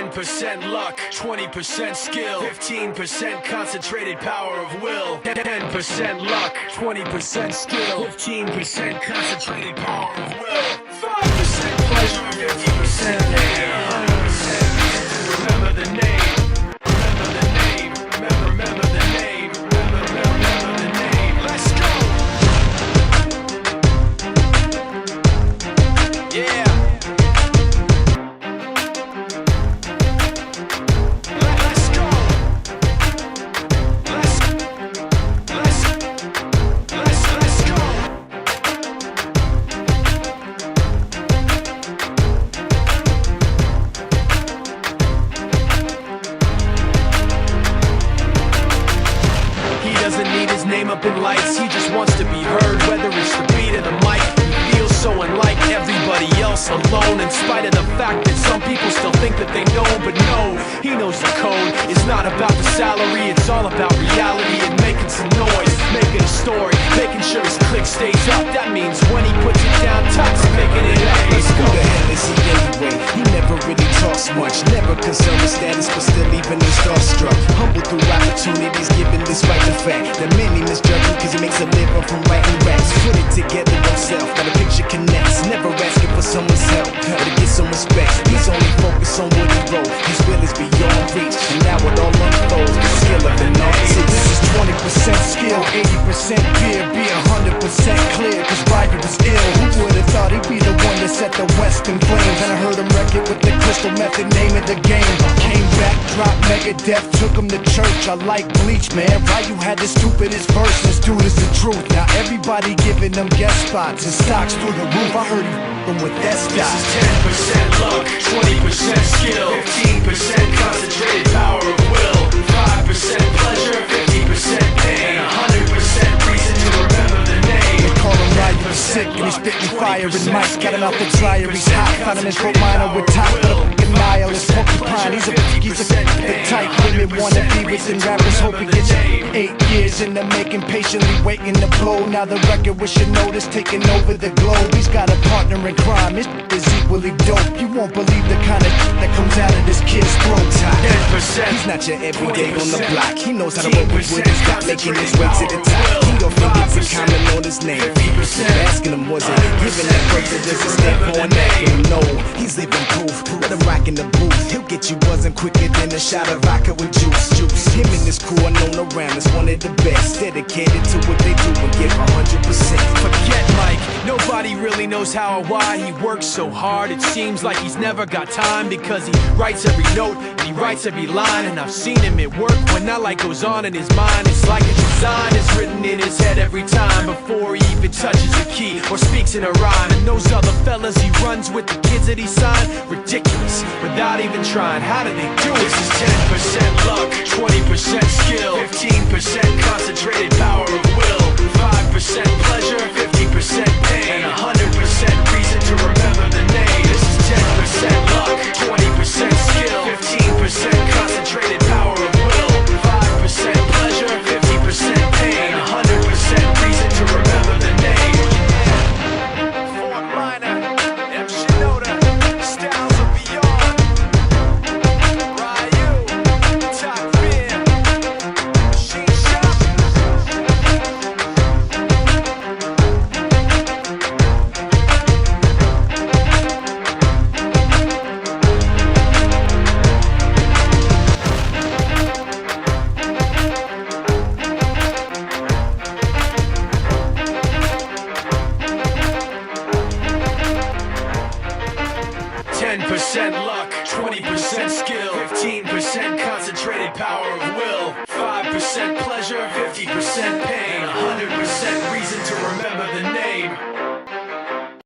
10% luck, 20% skill, 15% concentrated power of will. 10% luck, 20% skill, 15% concentrated power of will. 5% pleasure, 50% pain, 100% remember the name. Remember the name. Remember the name. Remember the name. Let's go. Yeah. Up in lights, he just wants to be heard, whether it's the beat of the mic. He feels so unlike everybody else, alone, in spite of the fact that some people still think that they know, but no, he knows the code. It's not about the salary, it's all about reality and making some noise, making a story, making sure his click stays up. That means when he puts it down, toxic, making it up. Let's go. Who the hell is he anyway? He never really talks much, never concerned with status, but still even in starstruck. Humble through opportunities, given despite the fact that many misjudge him cause he makes a living from writing raps. Put it together himself, got a picture connects, never asking for someone's help or to get some respect. He's only focused on what he wrote, his will is beyond reach, and now it all unfolds, the skill of an artist. This is 20% skill, 80% fear, be 100% clear, cause Ryder was ill. Who would've thought he'd be the one that set the West in flames? And I heard him wreck it with the crystal method, name of the game. Came back, dropped Megadeth, took him to church. I like Bleach, man, Ryu had the stupidest verse. This dude is the truth. Now everybody giving them guest spots and stocks through the roof. I heard he f***ing with that stock. This is 10% luck, 20% skill, 15% concentrated power of will, 5% pleasure, 50% pain, 100% reason to remember the name. They call him Ryu sick and he's spitting fire and mics. Got him out the dryer, he's hot. Found him in Fort Minor with top of the f***ing nihilist porcupine. He's the type women wanna be with, and rappers hope he gets 8 years in the making, patiently waiting to blow. Now the record with your notice taking over the globe. He's got a partner in crime, his is equally dope. You won't believe the kind of that comes out of this kid's throat. 10%. He's not your everyday on the block. He knows how to work with what he's got, making his way to the top. He don't think it's a comment on his name. Asking him, was it giving that work that just a step on that? No, he's living proof. Let him rock in the booth. He'll get you buzzing quicker than a shot of vodka with juice. Him and his crew are known around as one of the best, dedicated to what they do and give 100%. Forget Mike, nobody really knows how or why he works so hard. It seems like he's never got time, because he writes every note and he writes every line. And I've seen him at work when that light goes on in his mind. It's like a design is written in his head every time, before he even touches a key or speaks in a rhyme. And those other fellas he runs with, the kids that he signed, ridiculous, without even trying. How do they do it? This is 10% luck, 20% skill, 15% concentrated power of will, 5%